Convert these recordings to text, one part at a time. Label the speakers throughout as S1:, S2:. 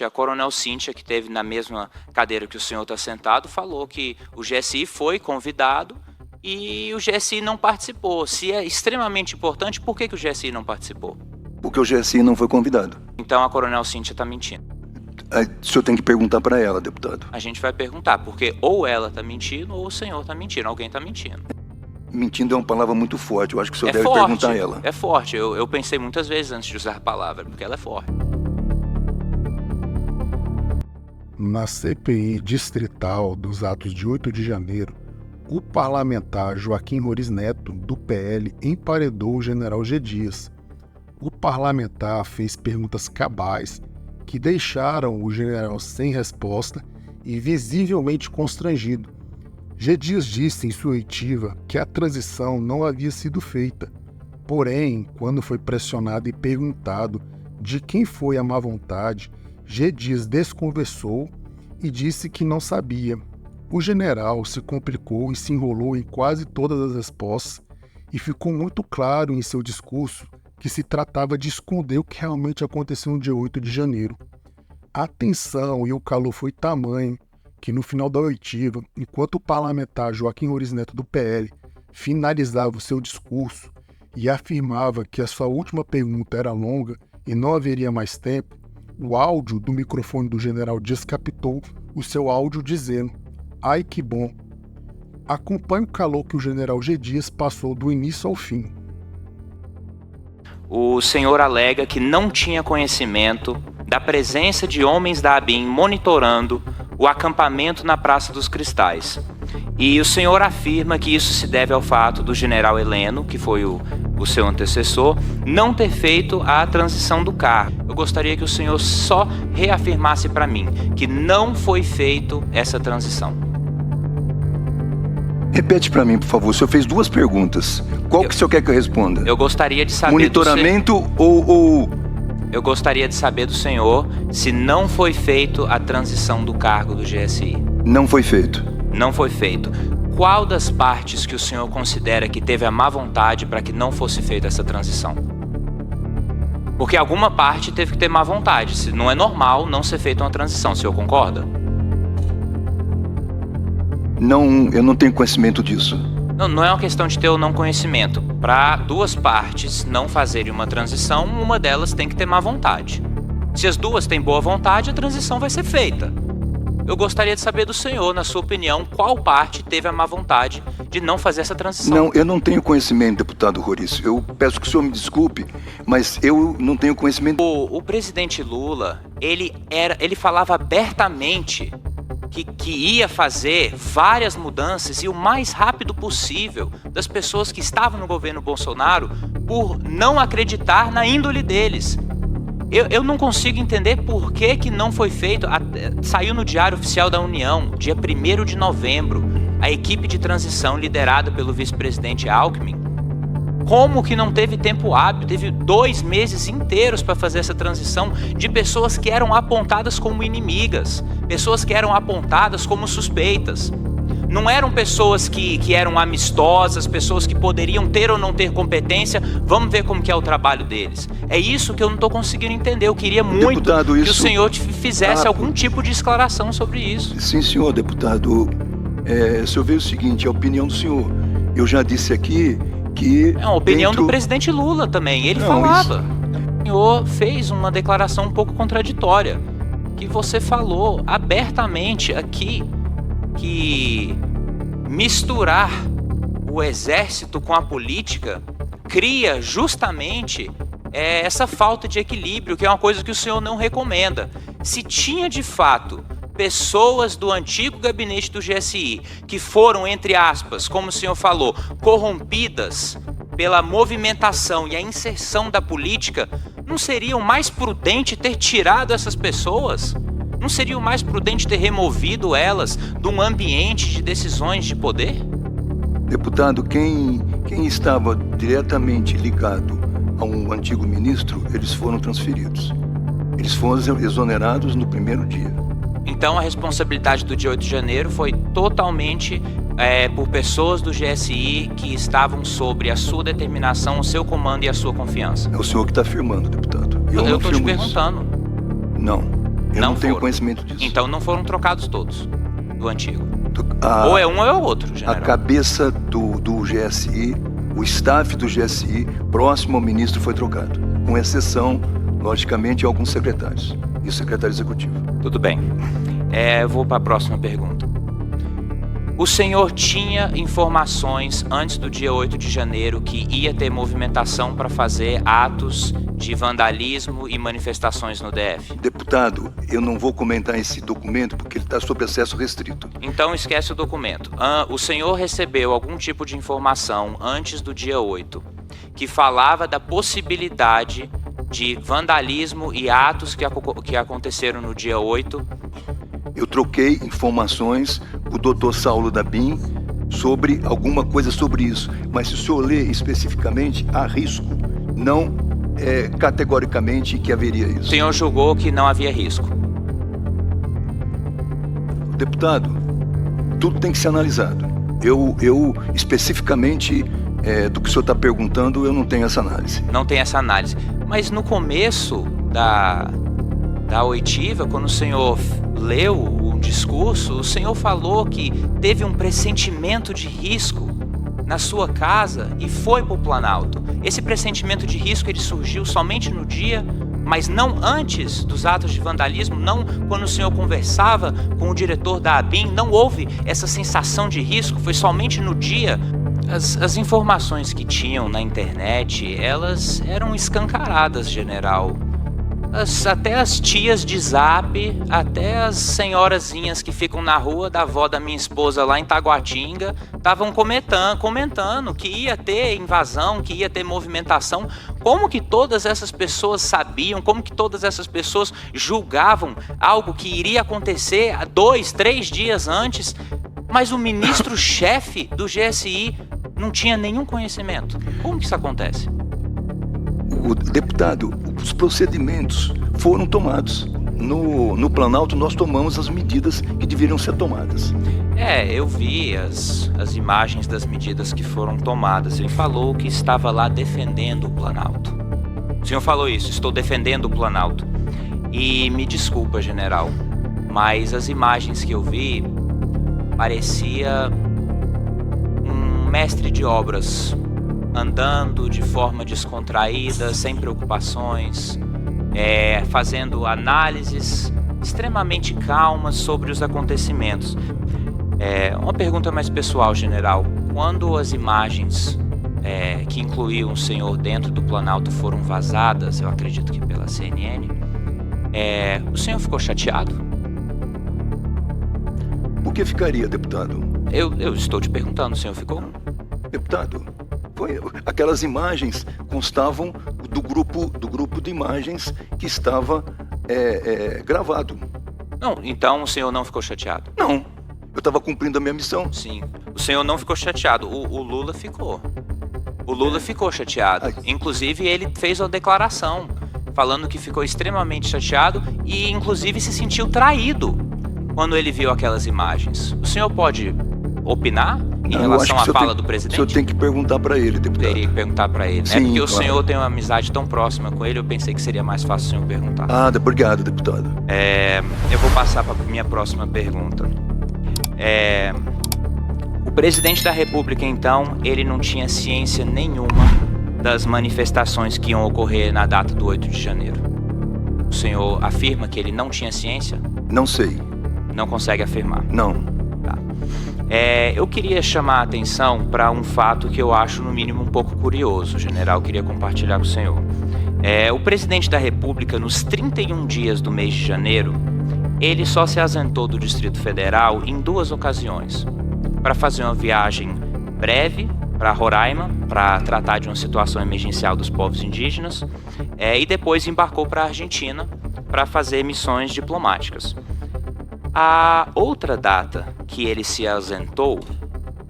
S1: A coronel Cíntia, que esteve na mesma cadeira que o senhor está sentado, falou que o GSI foi convidado e o GSI não participou. Se é extremamente importante, por que o GSI não participou?
S2: Porque o GSI não foi convidado.
S1: Então a coronel Cíntia está mentindo.
S2: O senhor tem que perguntar para ela, deputado.
S1: A gente vai perguntar, porque ou ela está mentindo ou o senhor está mentindo. Alguém está mentindo.
S2: Mentindo é uma palavra muito forte. Eu acho que o senhor deve
S1: forte,
S2: perguntar a ela.
S1: É forte. Eu pensei muitas vezes antes de usar a palavra, porque ela é forte.
S3: Na CPI distrital dos atos de 8 de janeiro, o parlamentar Joaquim Roriz Neto, do PL, emparedou o general G. Dias. O parlamentar fez perguntas cabais que deixaram o general sem resposta e visivelmente constrangido. G. Dias disse em sua oitiva que a transição não havia sido feita. Porém, quando foi pressionado e perguntado de quem foi a má vontade, G. Dias desconversou e disse que não sabia. O general se complicou e se enrolou em quase todas as respostas e ficou muito claro em seu discurso que se tratava de esconder o que realmente aconteceu no dia 8 de janeiro. A tensão e o calor foi tamanho que no final da oitiva, enquanto o parlamentar Joaquim Roriz Neto do PL finalizava o seu discurso e afirmava que a sua última pergunta era longa e não haveria mais tempo, o áudio do microfone do general Dias captou o seu áudio dizendo: "Ai, que bom". Acompanhe o calor que o general G. Dias passou do início ao fim.
S1: O senhor alega que não tinha conhecimento da presença de homens da ABIN monitorando o acampamento na Praça dos Cristais. E o senhor afirma que isso se deve ao fato do general Heleno, que foi o seu antecessor, não ter feito a transição do cargo. Eu gostaria que o senhor só reafirmasse para mim que não foi feito essa transição.
S2: Repete para mim, por favor. O senhor fez duas perguntas. Qual que o senhor quer que eu responda?
S1: Eu gostaria de saber
S2: monitoramento ou...
S1: Eu gostaria de saber do senhor se não foi feito a transição do cargo do GSI.
S2: Não foi feito.
S1: Não foi feito. Qual das partes que o senhor considera que teve a má vontade para que não fosse feita essa transição? Porque alguma parte teve que ter má vontade. Não é normal não ser feita uma transição. O senhor concorda?
S2: Não, eu não tenho conhecimento disso.
S1: Não é uma questão de ter ou não conhecimento. Para duas partes não fazerem uma transição, uma delas tem que ter má vontade. Se as duas têm boa vontade, a transição vai ser feita. Eu gostaria de saber do senhor, na sua opinião, qual parte teve a má vontade de não fazer essa transição.
S2: Não, eu não tenho conhecimento, deputado Roriz. Eu peço que o senhor me desculpe, mas eu não tenho conhecimento.
S1: O presidente Lula, ele falava abertamente que ia fazer várias mudanças e o mais rápido possível das pessoas que estavam no governo Bolsonaro por não acreditar na índole deles. Eu não consigo entender por que não foi feito. Saiu no Diário Oficial da União, dia 1º de novembro, a equipe de transição liderada pelo vice-presidente Alckmin. Como que não teve tempo hábil? Teve 2 meses inteiros para fazer essa transição de pessoas que eram apontadas como inimigas, pessoas que eram apontadas como suspeitas. Não eram pessoas que eram amistosas, pessoas que poderiam ter ou não ter competência. Vamos ver como que é o trabalho deles. É isso que eu não estou conseguindo entender. Eu queria muito
S2: deputado,
S1: que o senhor fizesse algum tipo de esclaração sobre isso.
S2: Sim, senhor deputado. O senhor vê o seguinte, a opinião do senhor. Eu já disse aqui que...
S1: É a opinião do presidente Lula também. Ele falava. O senhor fez uma declaração um pouco contraditória. Que você falou abertamente aqui que misturar o exército com a política cria justamente essa falta de equilíbrio, que é uma coisa que o senhor não recomenda. Se tinha de fato pessoas do antigo gabinete do GSI que foram, entre aspas, como o senhor falou, corrompidas pela movimentação e a inserção da política, não seria o mais prudente ter tirado essas pessoas? Não seria o mais prudente ter removido elas de um ambiente de decisões de poder?
S2: Deputado, quem estava diretamente ligado a um antigo ministro, eles foram transferidos. Eles foram exonerados no primeiro dia.
S1: Então a responsabilidade do dia 8 de janeiro foi totalmente por pessoas do GSI que estavam sobre a sua determinação, o seu comando e a sua confiança.
S2: É o senhor que está afirmando, deputado.
S1: Eu estou te perguntando.
S2: Não. Eu não tenho
S1: foram.
S2: conhecimento disso.
S1: Então não foram trocados todos do antigo.
S2: A,
S1: Ou é um ou é o outro,
S2: a
S1: general.
S2: cabeça do GSI, o staff do GSI, próximo ao ministro, foi trocado. Com exceção, logicamente, de alguns secretários. E o secretário executivo.
S1: Tudo bem. Vou para a próxima pergunta. O senhor tinha informações antes do dia 8 de janeiro que ia ter movimentação para fazer atos de vandalismo e manifestações no DF?
S2: Deputado, eu não vou comentar esse documento porque ele está sob acesso restrito.
S1: Então esquece o documento. O senhor recebeu algum tipo de informação antes do dia 8 que falava da possibilidade de vandalismo e atos que aconteceram no dia 8?
S2: Eu troquei informações com o Dr. Saulo Dabin sobre alguma coisa sobre isso. Mas se o senhor ler especificamente, há risco, não categoricamente que haveria isso.
S1: O senhor julgou que não havia risco?
S2: Deputado, tudo tem que ser analisado. Eu especificamente, do que o senhor está perguntando, eu não tenho essa análise.
S1: Não tem essa análise. Mas no começo da oitiva, quando o senhor leu o discurso, o senhor falou que teve um pressentimento de risco na sua casa e foi para o Planalto. Esse pressentimento de risco ele surgiu somente no dia, mas não antes dos atos de vandalismo, não quando o senhor conversava com o diretor da ABIN, não houve essa sensação de risco, foi somente no dia. As informações que tinham na internet, elas eram escancaradas, general. Até as tias de zap, até as senhorazinhas que ficam na rua da avó da minha esposa lá em Taguatinga, estavam comentando que ia ter invasão, que ia ter movimentação. Como que todas essas pessoas sabiam, como que todas essas pessoas julgavam algo que iria acontecer 2, 3 dias antes, mas o ministro-chefe do GSI não tinha nenhum conhecimento? Como que isso acontece?
S2: O deputado, os procedimentos foram tomados. No Planalto nós tomamos as medidas que deveriam ser tomadas.
S1: Eu vi as imagens das medidas que foram tomadas. Ele falou que estava lá defendendo o Planalto. O senhor falou isso, estou defendendo o Planalto. E me desculpa, general, mas as imagens que eu vi parecia um mestre de obras andando de forma descontraída, sem preocupações, fazendo análises extremamente calmas sobre os acontecimentos. Uma pergunta mais pessoal, general. Quando as imagens que incluíam o senhor dentro do Planalto foram vazadas, eu acredito que pela CNN, o senhor ficou chateado?
S2: Por que ficaria, deputado?
S1: Eu estou te perguntando, o senhor ficou?
S2: Deputado, aquelas imagens constavam do grupo de imagens que estava gravado.
S1: Não, então o senhor não ficou chateado?
S2: Não, eu estava cumprindo a minha missão.
S1: Sim, o senhor não ficou chateado, o Lula ficou. O Lula ficou chateado, inclusive ele fez uma declaração falando que ficou extremamente chateado e inclusive se sentiu traído quando ele viu aquelas imagens. O senhor pode opinar em relação à fala do presidente?
S2: O senhor tem que perguntar para ele, deputado.
S1: Teria que perguntar para ele,
S2: Sim,
S1: porque
S2: claro.
S1: o senhor tem uma amizade tão próxima com ele, eu pensei que seria mais fácil o senhor perguntar.
S2: Obrigado, deputado.
S1: Eu vou passar para a minha próxima pergunta. O presidente da República, então, ele não tinha ciência nenhuma das manifestações que iam ocorrer na data do 8 de janeiro. O senhor afirma que ele não tinha ciência?
S2: Não sei.
S1: Não consegue afirmar?
S2: Não.
S1: Tá. Eu queria chamar a atenção para um fato que eu acho, no mínimo, um pouco curioso, general. Eu queria compartilhar com o senhor. O presidente da República, nos 31 dias do mês de janeiro, ele só se ausentou do Distrito Federal em 2 ocasiões, para fazer uma viagem breve para Roraima, para tratar de uma situação emergencial dos povos indígenas, e depois embarcou para a Argentina para fazer missões diplomáticas. A outra data que ele se ausentou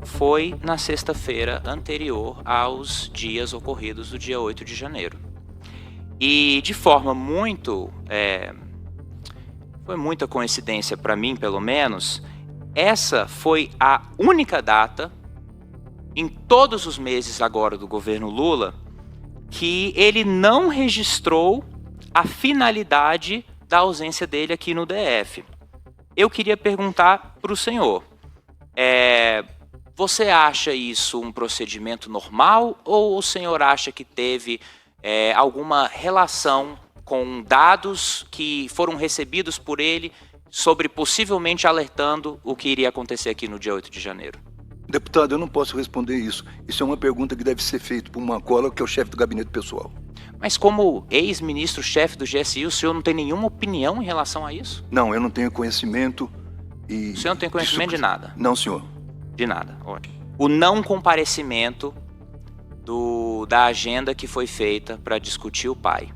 S1: foi na sexta-feira anterior aos dias ocorridos do dia 8 de janeiro. E de forma foi muita coincidência para mim, pelo menos, essa foi a única data em todos os meses agora do governo Lula que ele não registrou a finalidade da ausência dele aqui no DF. Eu queria perguntar para o senhor, você acha isso um procedimento normal ou o senhor acha que teve alguma relação com dados que foram recebidos por ele sobre possivelmente alertando o que iria acontecer aqui no dia 8 de janeiro?
S2: Deputado, eu não posso responder isso. Isso é uma pergunta que deve ser feita por Marcola, que é o chefe do gabinete pessoal.
S1: Mas como ex-ministro-chefe do GSI, o senhor não tem nenhuma opinião em relação a isso?
S2: Não, eu não tenho conhecimento e...
S1: O senhor não tem conhecimento de nada?
S2: Não, senhor.
S1: De nada, ótimo. O não comparecimento da agenda que foi feita para discutir o pai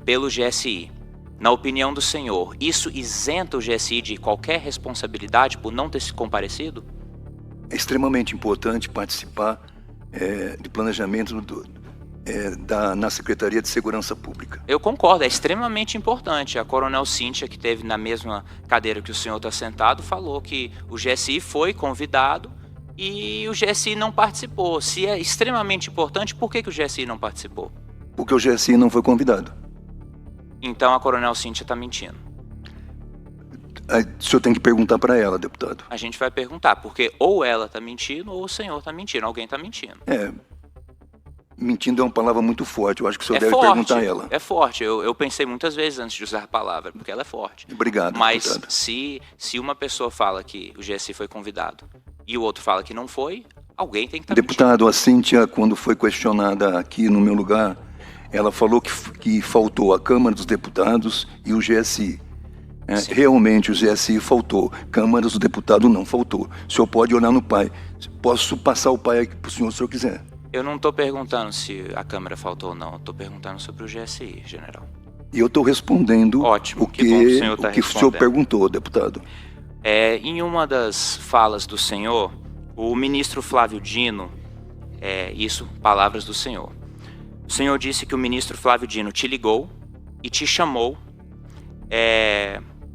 S1: pelo GSI, na opinião do senhor, isso isenta o GSI de qualquer responsabilidade por não ter se comparecido?
S2: É extremamente importante participar de planejamento na Secretaria de Segurança Pública.
S1: Eu concordo, é extremamente importante. A Coronel Cíntia, que esteve na mesma cadeira que o senhor está sentado, falou que o GSI foi convidado e o GSI não participou. Se é extremamente importante, por que o GSI não participou?
S2: Porque o GSI não foi convidado.
S1: Então a Coronel Cíntia está mentindo.
S2: O senhor tem que perguntar para ela, deputado.
S1: A gente vai perguntar, porque ou ela está mentindo ou o senhor está mentindo. Alguém está mentindo.
S2: Mentindo é uma palavra muito forte. Eu acho que o senhor deve perguntar a ela.
S1: É forte. Eu pensei muitas vezes antes de usar a palavra, porque ela é forte.
S2: Obrigado,
S1: mas
S2: deputado.
S1: se uma pessoa fala que o GSI foi convidado e o outro fala que não foi, alguém tem que estar
S2: Deputado, a Cíntia, quando foi questionada aqui no meu lugar, ela falou que faltou a Câmara dos Deputados e o GSI. Realmente o GSI faltou, Câmara dos Deputados não faltou. O senhor pode olhar no pai. Posso passar o pai aqui para o senhor se o senhor quiser.
S1: Eu não estou perguntando se a Câmara faltou ou não, eu estou perguntando sobre o GSI, general.
S2: E eu estou respondendo
S1: Ótimo,
S2: o que o senhor perguntou, deputado.
S1: Em uma das falas do senhor, o ministro Flávio Dino, palavras do senhor. O senhor disse que o ministro Flávio Dino te ligou e te chamou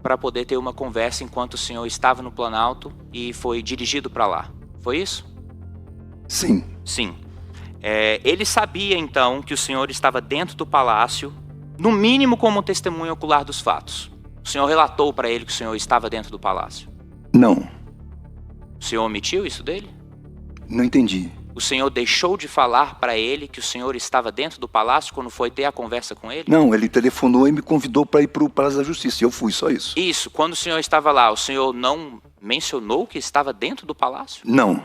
S1: para poder ter uma conversa enquanto o senhor estava no Planalto e foi dirigido para lá. Foi isso?
S2: Sim.
S1: Sim. Ele sabia, então, que o senhor estava dentro do palácio, no mínimo como testemunha ocular dos fatos. O senhor relatou para ele que o senhor estava dentro do palácio?
S2: Não.
S1: O senhor omitiu isso dele?
S2: Não entendi.
S1: O senhor deixou de falar para ele que o senhor estava dentro do palácio quando foi ter a conversa com ele?
S2: Não, ele telefonou e me convidou para ir para o Palácio da Justiça. E eu fui, só isso.
S1: Isso. Quando o senhor estava lá, o senhor não mencionou que estava dentro do palácio?
S2: Não.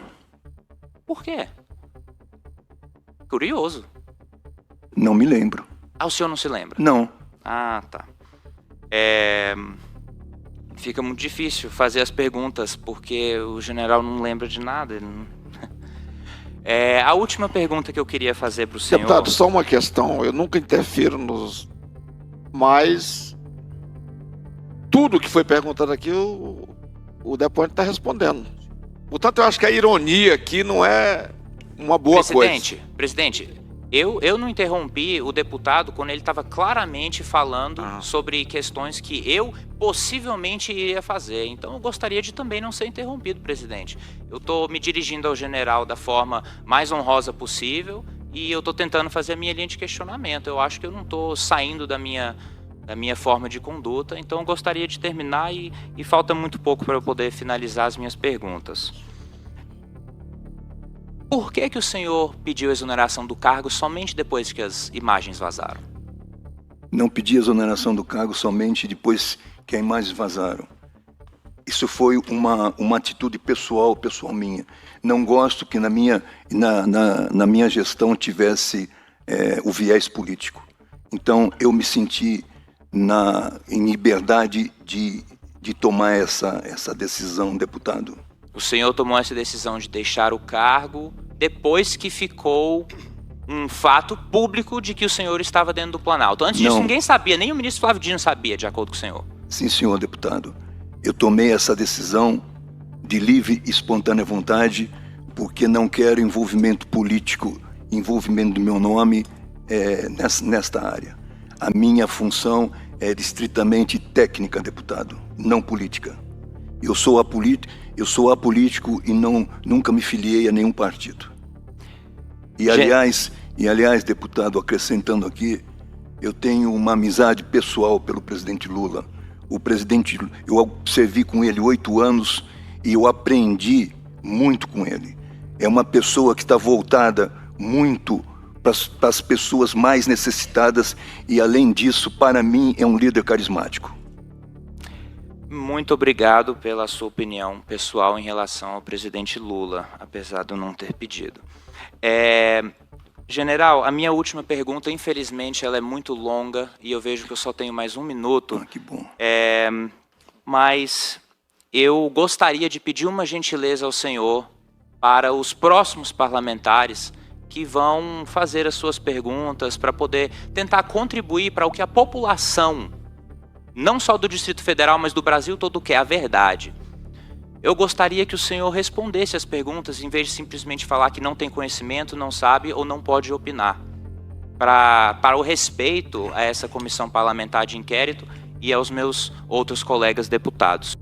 S1: Por quê? Curioso.
S2: Não me lembro.
S1: O senhor não se lembra?
S2: Não.
S1: Ah, tá. Fica muito difícil fazer as perguntas, porque o general não lembra de nada. A última pergunta que eu queria fazer para o senhor...
S4: Deputado, só uma questão. Eu nunca interfiro mas tudo que foi perguntado aqui, o depoente está respondendo. Portanto, eu acho que a ironia aqui não é uma boa coisa.
S1: Presidente, eu não interrompi o deputado quando ele estava claramente falando sobre questões que eu possivelmente iria fazer. Então eu gostaria de também não ser interrompido, presidente. Eu estou me dirigindo ao general da forma mais honrosa possível e eu estou tentando fazer a minha linha de questionamento. Eu acho que eu não estou saindo da minha forma de conduta, então eu gostaria de terminar e falta muito pouco para eu poder finalizar as minhas perguntas. Por que o senhor pediu exoneração do cargo somente depois que as imagens vazaram?
S2: Não pedi exoneração do cargo somente depois que as imagens vazaram. Isso foi uma atitude pessoal minha. Não gosto que na minha gestão tivesse o viés político. Então eu me senti em liberdade de tomar essa decisão, deputado.
S1: O senhor tomou essa decisão de deixar o cargo depois que ficou um fato público de que o senhor estava dentro do Planalto. Antes disso, ninguém sabia, nem o ministro Flávio Dino sabia, de acordo com o senhor.
S2: Sim, senhor deputado. Eu tomei essa decisão de livre e espontânea vontade porque não quero envolvimento político, envolvimento do meu nome nesta área. A minha função é estritamente técnica, deputado, não política. Eu sou apolítico e nunca me filiei a nenhum partido. E aliás, deputado, acrescentando aqui, Eu tenho uma amizade pessoal pelo presidente Lula. O presidente, eu servi com ele 8 anos e eu aprendi muito com ele. É uma pessoa que está voltada muito para as pessoas mais necessitadas e, além disso, para mim, é um líder carismático.
S1: Muito obrigado pela sua opinião pessoal em relação ao presidente Lula, apesar de eu não ter pedido. General, a minha última pergunta, infelizmente, ela é muito longa e eu vejo que eu só tenho mais 1 minuto.
S2: Ah, que bom.
S1: Mas eu gostaria de pedir uma gentileza ao senhor para os próximos parlamentares que vão fazer as suas perguntas para poder tentar contribuir para o que a população, não só do Distrito Federal, mas do Brasil todo, quer, a verdade. Eu gostaria que o senhor respondesse as perguntas, em vez de simplesmente falar que não tem conhecimento, não sabe ou não pode opinar. Para o respeito a essa comissão parlamentar de inquérito e aos meus outros colegas deputados.